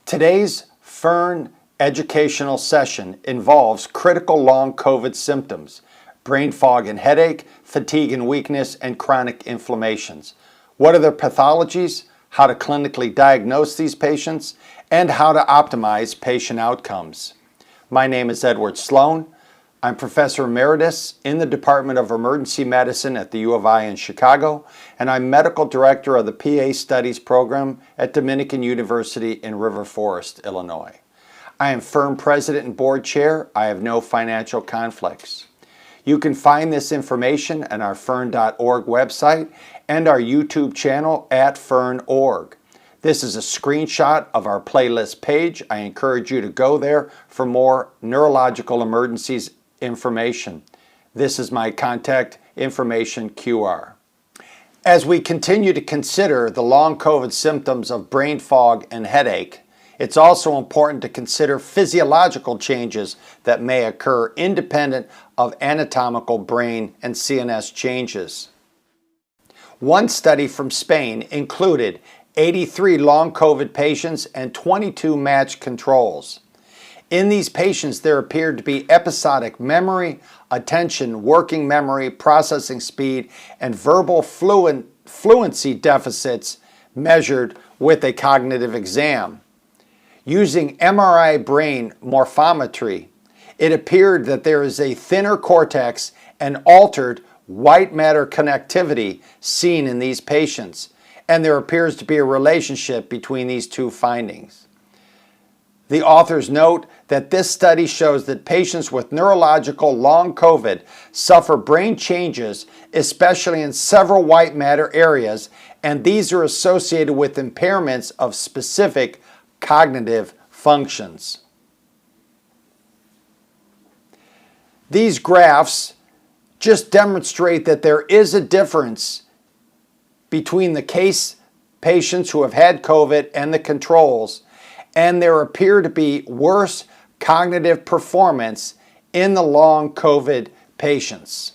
Today's Fern educational session involves critical long COVID symptoms, brain fog and headache, fatigue and weakness, and chronic inflammations. What are their pathologies, how to clinically diagnose these patients, and how to optimize patient outcomes. My name is Edward Sloan. I'm Professor Emeritus in the Department of Emergency Medicine at the U of I in Chicago, and I'm Medical Director of the PA Studies Program at Dominican University in River Forest, Illinois. I am Fern President and Board Chair. I have no financial conflicts. You can find this information on our fern.org website and our YouTube channel at fern.org. This is a screenshot of our playlist page. I encourage you to go there for more neurological emergencies information. This is my contact information QR. As we continue to consider the long COVID symptoms of brain fog and headache, it's also important to consider physiological changes that may occur independent of anatomical brain and CNS changes. One study from Spain included 83 long COVID patients and 22 matched controls. In these patients, there appeared to be episodic memory, attention, working memory, processing speed, and verbal fluency deficits measured with a cognitive exam. Using MRI brain morphometry, it appeared that there is a thinner cortex and altered white matter connectivity seen in these patients, and there appears to be a relationship between these two findings. The authors note that this study shows that patients with neurological long COVID suffer brain changes, especially in several white matter areas, and these are associated with impairments of specific cognitive functions. These graphs just demonstrate that there is a difference between the case patients who have had COVID and the controls, and there appear to be worse cognitive performance in the long COVID patients.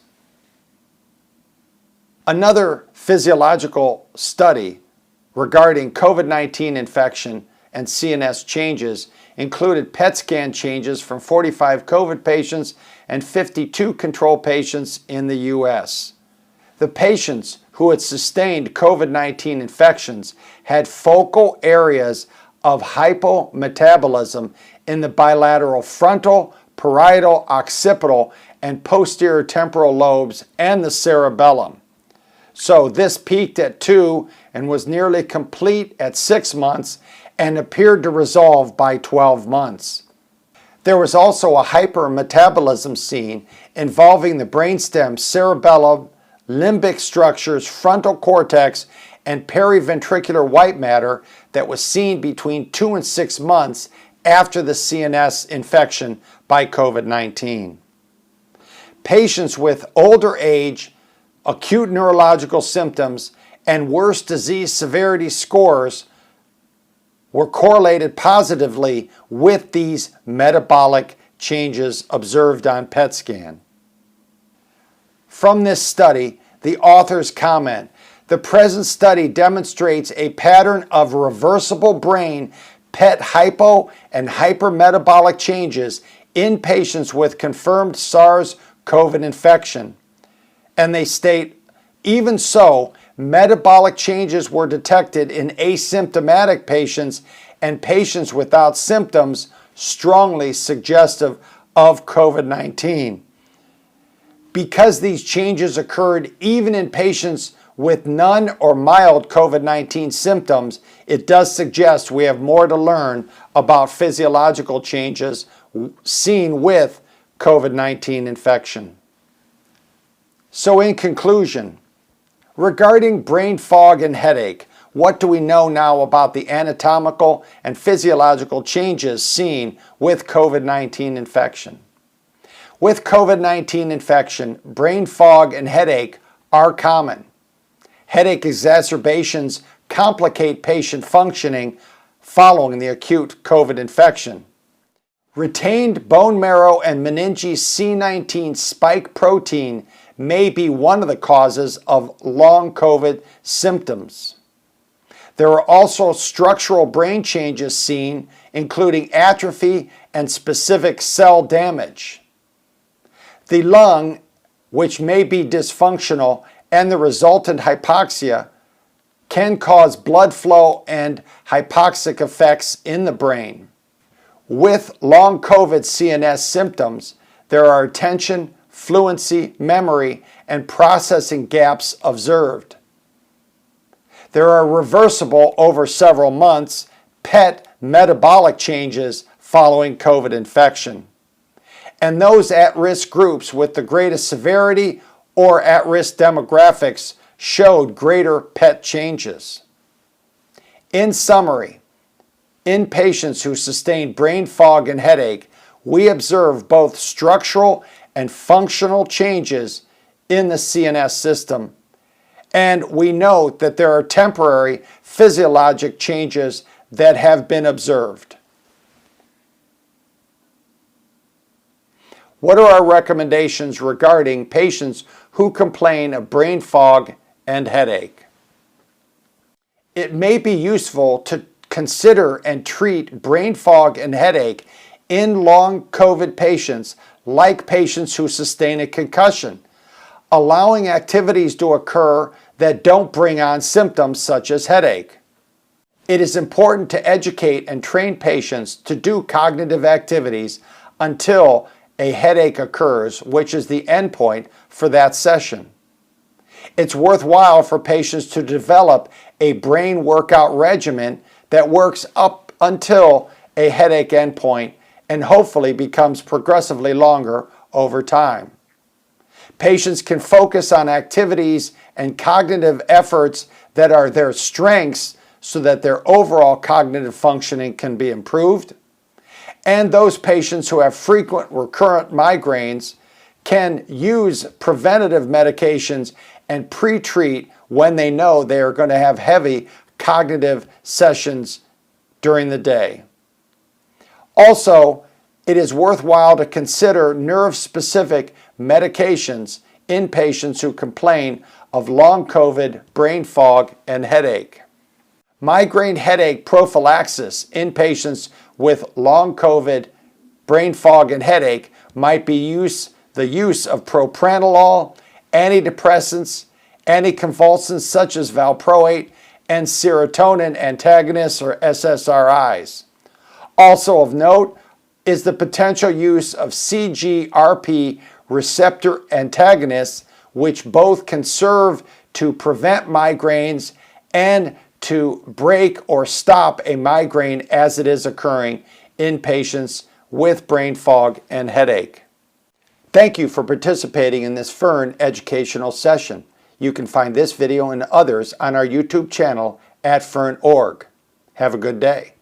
Another physiological study regarding COVID-19 infection and CNS changes included PET scan changes from 45 COVID patients and 52 control patients in the U.S. The patients who had sustained COVID-19 infections had focal areas of hypometabolism in the bilateral frontal, parietal, occipital, and posterior temporal lobes and the cerebellum. So this peaked at 2 and was nearly complete at 6 months and appeared to resolve by 12 months. There was also a hypermetabolism seen involving the brainstem, cerebellum, limbic structures, frontal cortex, and periventricular white matter that was seen between 2 and 6 months after the CNS infection by COVID-19. Patients with older age, acute neurological symptoms, and worse disease severity scores were correlated positively with these metabolic changes observed on PET scan. From this study, the authors comment, the present study demonstrates a pattern of reversible brain PET hypo and hypermetabolic changes in patients with confirmed SARS-CoV infection. And they state, even so, metabolic changes were detected in asymptomatic patients and patients without symptoms, strongly suggestive of COVID-19. Because these changes occurred even in patients with none or mild COVID-19 symptoms, it does suggest we have more to learn about physiological changes seen with COVID-19 infection. So in conclusion, regarding brain fog and headache, what do we know now about the anatomical and physiological changes seen with COVID-19 infection? With COVID-19 infection, brain fog and headache are common. Headache exacerbations complicate patient functioning following the acute COVID infection. Retained bone marrow and meninges C19 spike protein may be one of the causes of long COVID symptoms. There are also structural brain changes seen, including atrophy and specific cell damage. The lung, which may be dysfunctional, and the resultant hypoxia can cause blood flow and hypoxic effects in the brain. With long COVID CNS symptoms, there are attention, fluency, memory, and processing gaps observed. There are reversible over several months PET metabolic changes following COVID infection. And those at-risk groups with the greatest severity or at-risk demographics showed greater PET changes. In summary, in patients who sustained brain fog and headache, we observed both structural and functional changes in the CNS system, and we note that there are temporary physiologic changes that have been observed. What are our recommendations regarding patients who complain of brain fog and headache? It may be useful to consider and treat brain fog and headache in long COVID patients, like patients who sustain a concussion, allowing activities to occur that don't bring on symptoms such as headache. It is important to educate and train patients to do cognitive activities until a headache occurs, which is the endpoint for that session. It's worthwhile for patients to develop a brain workout regimen that works up until a headache endpoint and hopefully becomes progressively longer over time. Patients can focus on activities and cognitive efforts that are their strengths so that their overall cognitive functioning can be improved. And those patients who have frequent recurrent migraines can use preventative medications and pre-treat when they know they are going to have heavy cognitive sessions during the day. Also, it is worthwhile to consider nerve-specific medications in patients who complain of long COVID, brain fog, and headache. Migraine headache prophylaxis in patients with long COVID, brain fog, and headache might be the use of propranolol, antidepressants, anticonvulsants such as valproate, and serotonin antagonists or SSRIs. Also of note is the potential use of CGRP receptor antagonists, which both can serve to prevent migraines and to break or stop a migraine as it is occurring in patients with brain fog and headache. Thank you for participating in this Fern educational session. You can find this video and others on our YouTube channel at fern.org. Have a good day.